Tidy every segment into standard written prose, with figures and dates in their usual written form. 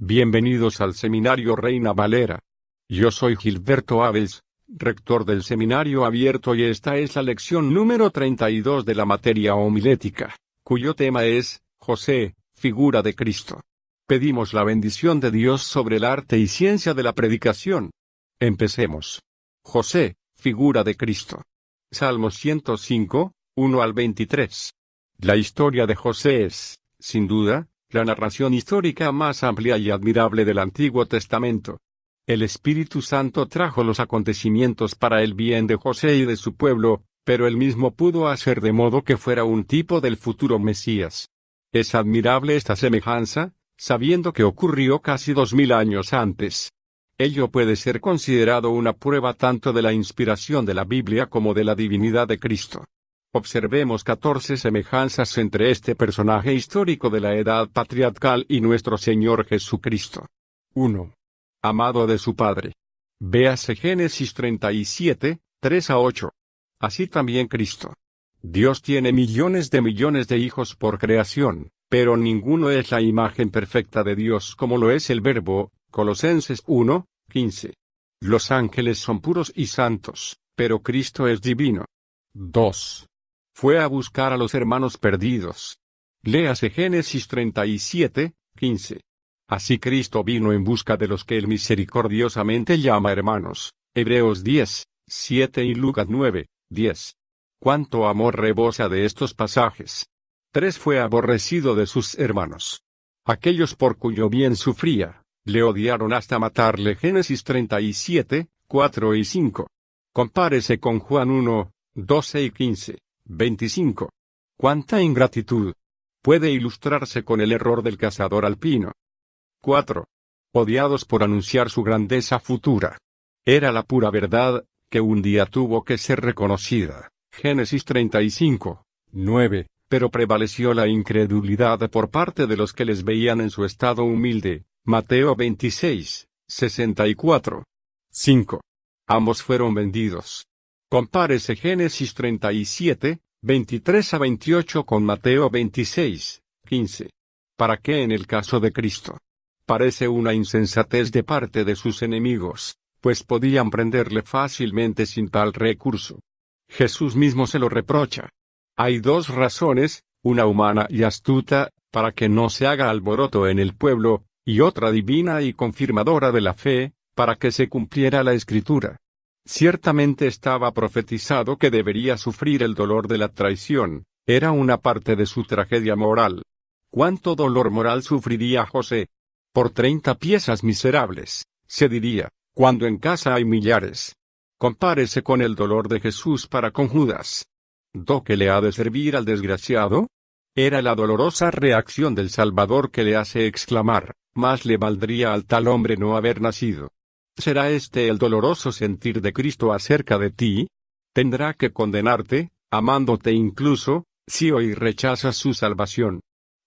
Bienvenidos al Seminario Reina Valera. Yo soy Gilberto Abels, rector del Seminario Abierto, y esta es la lección número 32 de la materia homilética, cuyo tema es, José, figura de Cristo. Pedimos la bendición de Dios sobre el arte y ciencia de la predicación. Empecemos. José, figura de Cristo. Salmo 105, 1 al 23. La historia de José es, sin duda, la narración histórica más amplia y admirable del Antiguo Testamento. El Espíritu Santo trajo los acontecimientos para el bien de José y de su pueblo, pero él mismo pudo hacer de modo que fuera un tipo del futuro Mesías. Es admirable esta semejanza, sabiendo que ocurrió casi 2000 años antes. Ello puede ser considerado una prueba tanto de la inspiración de la Biblia como de la divinidad de Cristo. Observemos 14 semejanzas entre este personaje histórico de la edad patriarcal y nuestro Señor Jesucristo. 1. Amado de su Padre. Véase Génesis 37, 3 a 8. Así también Cristo. Dios tiene millones de hijos por creación, pero ninguno es la imagen perfecta de Dios como lo es el Verbo, Colosenses 1, 15. Los ángeles son puros y santos, pero Cristo es divino. 2. Fue a buscar a los hermanos perdidos. Léase Génesis 37, 15. Así Cristo vino en busca de los que él misericordiosamente llama hermanos. Hebreos 10, 7 y Lucas 9, 10. Cuánto amor rebosa de estos pasajes. 3. Fue aborrecido de sus hermanos. Aquellos por cuyo bien sufría, le odiaron hasta matarle. Génesis 37, 4 y 5. Compárese con Juan 1, 12 y 15. 25. ¡Cuánta ingratitud! Puede ilustrarse con el error del cazador alpino. 4. Odiados por anunciar su grandeza futura. Era la pura verdad, que un día tuvo que ser reconocida. Génesis 35, 9, pero prevaleció la incredulidad por parte de los que les veían en su estado humilde. Mateo 26, 64. 5. Ambos fueron vendidos. Compárese Génesis 37, 23 a 28 con Mateo 26, 15. ¿Para qué en el caso de Cristo? Parece una insensatez de parte de sus enemigos, pues podían prenderle fácilmente sin tal recurso. Jesús mismo se lo reprocha. Hay dos razones, una humana y astuta, para que no se haga alboroto en el pueblo, y otra divina y confirmadora de la fe, para que se cumpliera la Escritura. Ciertamente estaba profetizado que debería sufrir el dolor de la traición, era una parte de su tragedia moral. ¿Cuánto dolor moral sufriría José? Por 30 piezas miserables, se diría, cuando en casa hay millares. Compárese con el dolor de Jesús para con Judas. ¿Do que le ha de servir al desgraciado? Era la dolorosa reacción del Salvador que le hace exclamar, más le valdría al tal hombre no haber nacido. ¿Será este el doloroso sentir de Cristo acerca de ti? Tendrá que condenarte, amándote incluso, si hoy rechazas su salvación.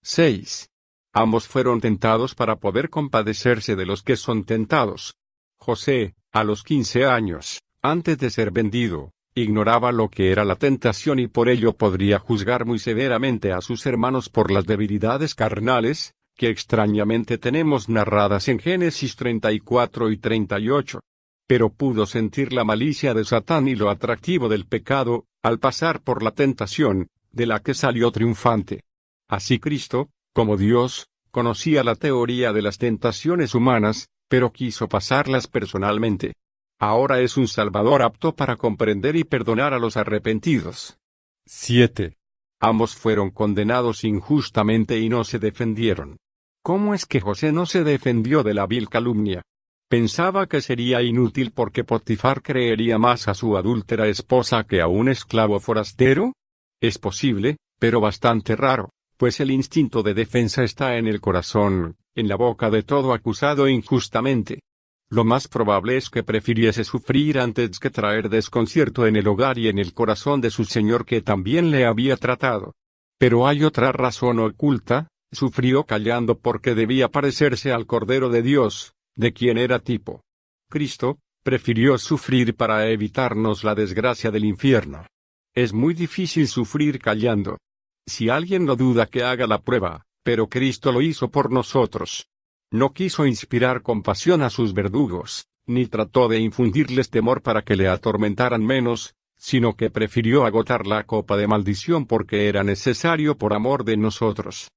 6. Ambos fueron tentados para poder compadecerse de los que son tentados. José, a los 15 años, antes de ser vendido, ignoraba lo que era la tentación y por ello podría juzgar muy severamente a sus hermanos por las debilidades carnales, que extrañamente tenemos narradas en Génesis 34 y 38. Pero pudo sentir la malicia de Satán y lo atractivo del pecado, al pasar por la tentación, de la que salió triunfante. Así Cristo, como Dios, conocía la teoría de las tentaciones humanas, pero quiso pasarlas personalmente. Ahora es un Salvador apto para comprender y perdonar a los arrepentidos. 7. Ambos fueron condenados injustamente y no se defendieron. ¿Cómo es que José no se defendió de la vil calumnia? ¿Pensaba que sería inútil porque Potifar creería más a su adúltera esposa que a un esclavo forastero? Es posible, pero bastante raro, pues el instinto de defensa está en el corazón, en la boca de todo acusado injustamente. Lo más probable es que prefiriese sufrir antes que traer desconcierto en el hogar y en el corazón de su señor que también le había tratado. Pero hay otra razón oculta. Sufrió callando porque debía parecerse al Cordero de Dios, de quien era tipo. Cristo prefirió sufrir para evitarnos la desgracia del infierno. Es muy difícil sufrir callando. Si alguien no duda que haga la prueba, pero Cristo lo hizo por nosotros. No quiso inspirar compasión a sus verdugos, ni trató de infundirles temor para que le atormentaran menos, sino que prefirió agotar la copa de maldición porque era necesario por amor de nosotros.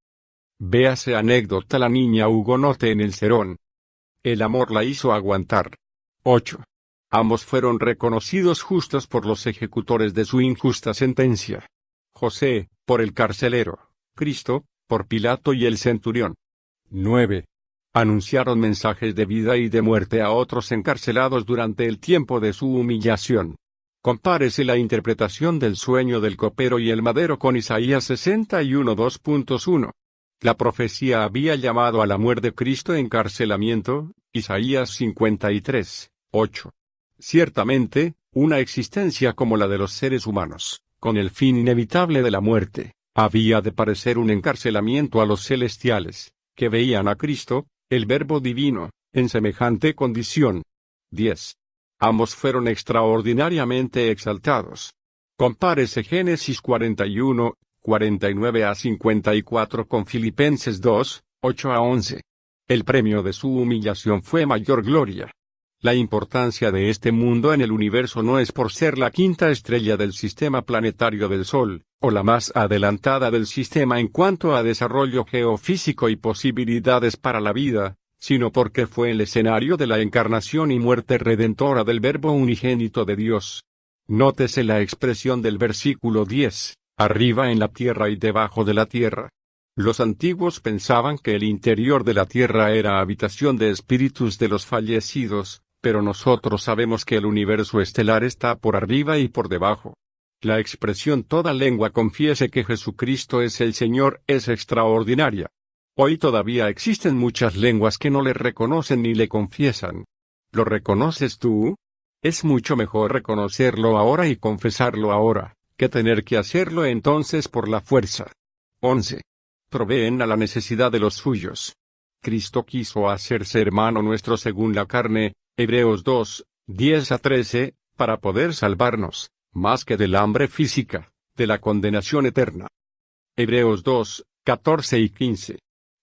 Véase anécdota la niña hugonote en el Serón. El amor la hizo aguantar. 8. Ambos fueron reconocidos justos por los ejecutores de su injusta sentencia. José, por el carcelero; Cristo, por Pilato y el centurión. 9. Anunciaron mensajes de vida y de muerte a otros encarcelados durante el tiempo de su humillación. Compárese la interpretación del sueño del copero y el madero con Isaías 61 2.1. La profecía había llamado a la muerte de Cristo encarcelamiento, Isaías 53, 8. Ciertamente, una existencia como la de los seres humanos, con el fin inevitable de la muerte, había de parecer un encarcelamiento a los celestiales, que veían a Cristo, el Verbo divino, en semejante condición. 10. Ambos fueron extraordinariamente exaltados. Compárese Génesis 41, 49 a 54 con Filipenses 2, 8 a 11. El premio de su humillación fue mayor gloria. La importancia de este mundo en el universo no es por ser la quinta estrella del sistema planetario del Sol, o la más adelantada del sistema en cuanto a desarrollo geofísico y posibilidades para la vida, sino porque fue el escenario de la encarnación y muerte redentora del Verbo unigénito de Dios. Nótese la expresión del versículo 10, arriba en la tierra y debajo de la tierra. Los antiguos pensaban que el interior de la tierra era habitación de espíritus de los fallecidos, pero nosotros sabemos que el universo estelar está por arriba y por debajo. La expresión toda lengua confiese que Jesucristo es el Señor es extraordinaria. Hoy todavía existen muchas lenguas que no le reconocen ni le confiesan. ¿Lo reconoces tú? Es mucho mejor reconocerlo ahora y confesarlo ahora, que tener que hacerlo entonces por la fuerza. 11. Proveen a la necesidad de los suyos. Cristo quiso hacerse hermano nuestro según la carne, Hebreos 2, 10 a 13, para poder salvarnos, más que del hambre física, de la condenación eterna. Hebreos 2, 14 y 15.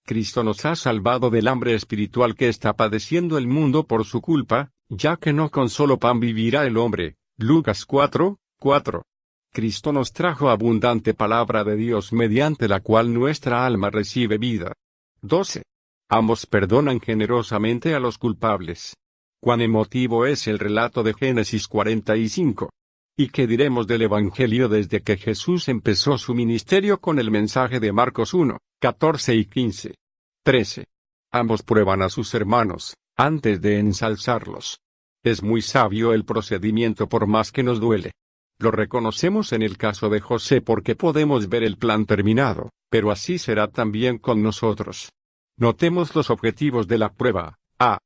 Cristo nos ha salvado del hambre espiritual que está padeciendo el mundo por su culpa, ya que no con solo pan vivirá el hombre. Lucas 4, 4. Cristo nos trajo abundante palabra de Dios mediante la cual nuestra alma recibe vida. 12. Ambos perdonan generosamente a los culpables. Cuán emotivo es el relato de Génesis 45. ¿Y qué diremos del Evangelio desde que Jesús empezó su ministerio con el mensaje de Marcos 1, 14 y 15? 13. Ambos prueban a sus hermanos, antes de ensalzarlos. Es muy sabio el procedimiento por más que nos duele. Lo reconocemos en el caso de José porque podemos ver el plan terminado, pero así será también con nosotros. Notemos los objetivos de la prueba. A.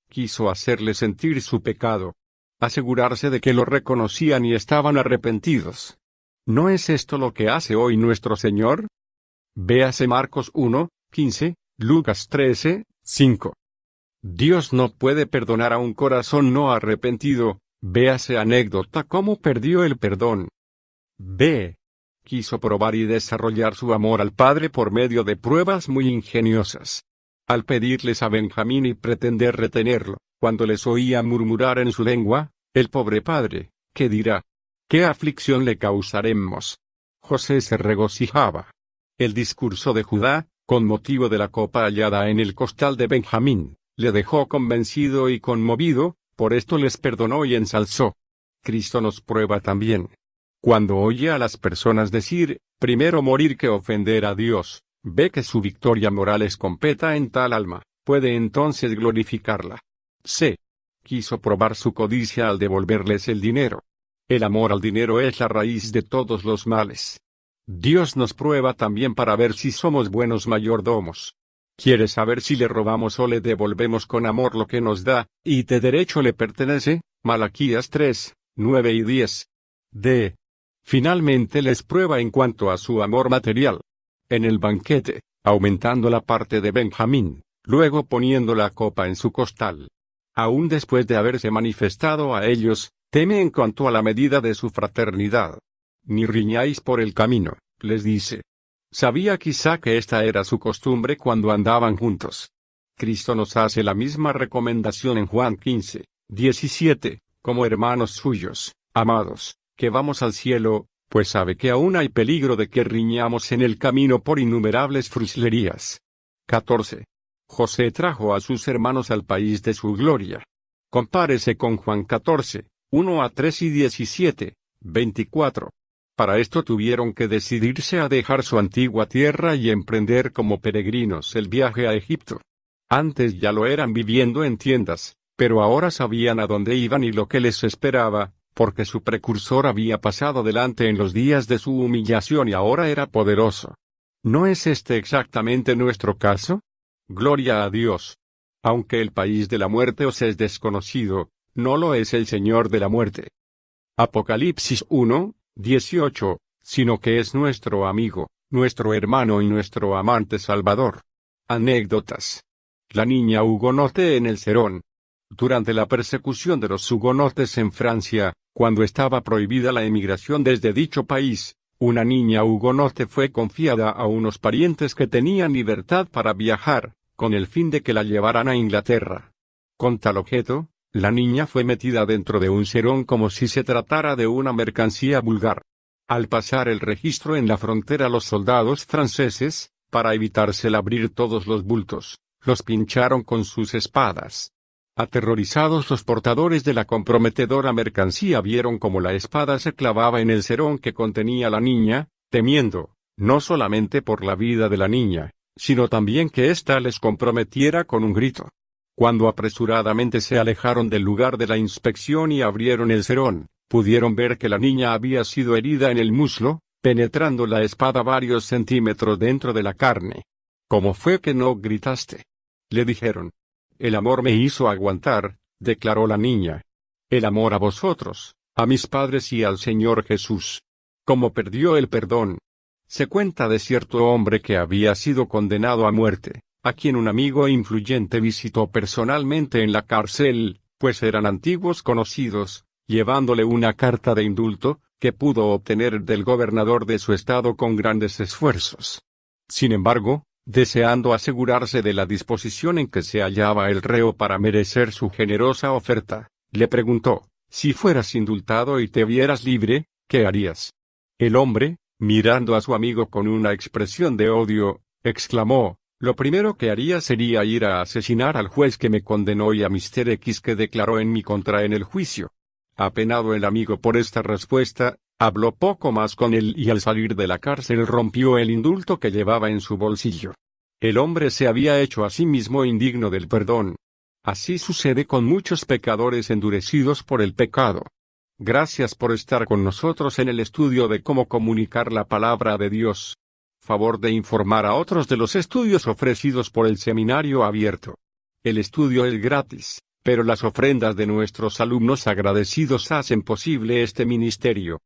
Quiso hacerle sentir su pecado. Asegurarse de que lo reconocían y estaban arrepentidos. ¿No es esto lo que hace hoy nuestro Señor? Véase Marcos 1, 15, Lucas 13, 5. Dios no puede perdonar a un corazón no arrepentido. Véase anécdota cómo perdió el perdón. B. Quiso probar y desarrollar su amor al Padre por medio de pruebas muy ingeniosas. Al pedirles a Benjamín y pretender retenerlo, cuando les oía murmurar en su lengua, el pobre padre, ¿qué dirá? ¿Qué aflicción le causaremos? José se regocijaba. El discurso de Judá, con motivo de la copa hallada en el costal de Benjamín, le dejó convencido y conmovido, por esto les perdonó y ensalzó. Cristo nos prueba también. Cuando oye a las personas decir, primero morir que ofender a Dios, ve que su victoria moral es completa en tal alma, puede entonces glorificarla. C. Quiso probar su codicia al devolverles el dinero. El amor al dinero es la raíz de todos los males. Dios nos prueba también para ver si somos buenos mayordomos. Quiere saber si le robamos o le devolvemos con amor lo que nos da, y de derecho le pertenece. Malaquías 3, 9 y 10. D. Finalmente les prueba en cuanto a su amor material. En el banquete, aumentando la parte de Benjamín, luego poniendo la copa en su costal. Aún después de haberse manifestado a ellos, teme en cuanto a la medida de su fraternidad. Ni riñáis por el camino, les dice. Sabía quizá que esta era su costumbre cuando andaban juntos. Cristo nos hace la misma recomendación en Juan 15:17, como hermanos suyos, amados, que vamos al cielo, pues sabe que aún hay peligro de que riñamos en el camino por innumerables fruslerías. 14. José trajo a sus hermanos al país de su gloria. Compárese con Juan 14, 1-3 y 17:24. Para esto tuvieron que decidirse a dejar su antigua tierra y emprender como peregrinos el viaje a Egipto. Antes ya lo eran viviendo en tiendas, pero ahora sabían a dónde iban y lo que les esperaba, porque su precursor había pasado delante en los días de su humillación y ahora era poderoso. ¿No es este exactamente nuestro caso? Gloria a Dios. Aunque el país de la muerte os es desconocido, no lo es el Señor de la muerte. Apocalipsis 1:18, sino que es nuestro amigo, nuestro hermano y nuestro amante Salvador. Anécdotas. La niña hugonote en el Serón. Durante la persecución de los hugonotes en Francia, cuando estaba prohibida la emigración desde dicho país, una niña hugonote fue confiada a unos parientes que tenían libertad para viajar, con el fin de que la llevaran a Inglaterra. Con tal objeto, la niña fue metida dentro de un serón como si se tratara de una mercancía vulgar. Al pasar el registro en la frontera, los soldados franceses, para evitársela abrir todos los bultos, los pincharon con sus espadas. Aterrorizados, los portadores de la comprometedora mercancía vieron cómo la espada se clavaba en el serón que contenía la niña, temiendo, no solamente por la vida de la niña, sino también que ésta les comprometiera con un grito. Cuando apresuradamente se alejaron del lugar de la inspección y abrieron el serón, pudieron ver que la niña había sido herida en el muslo, penetrando la espada varios centímetros dentro de la carne. ¿Cómo fue que no gritaste?, le dijeron. El amor me hizo aguantar, declaró la niña. El amor a vosotros, a mis padres y al Señor Jesús. ¿Cómo perdió el perdón? Se cuenta de cierto hombre que había sido condenado a muerte, a quien un amigo influyente visitó personalmente en la cárcel, pues eran antiguos conocidos, llevándole una carta de indulto, que pudo obtener del gobernador de su estado con grandes esfuerzos. Sin embargo, deseando asegurarse de la disposición en que se hallaba el reo para merecer su generosa oferta, le preguntó, si fueras indultado y te vieras libre, ¿qué harías? El hombre, mirando a su amigo con una expresión de odio, exclamó, lo primero que haría sería ir a asesinar al juez que me condenó y a Mr. X que declaró en mi contra en el juicio. Apenado el amigo por esta respuesta, habló poco más con él y al salir de la cárcel rompió el indulto que llevaba en su bolsillo. El hombre se había hecho a sí mismo indigno del perdón. Así sucede con muchos pecadores endurecidos por el pecado. Gracias por estar con nosotros en el estudio de cómo comunicar la palabra de Dios. Favor de informar a otros de los estudios ofrecidos por el Seminario Abierto. El estudio es gratis, pero las ofrendas de nuestros alumnos agradecidos hacen posible este ministerio.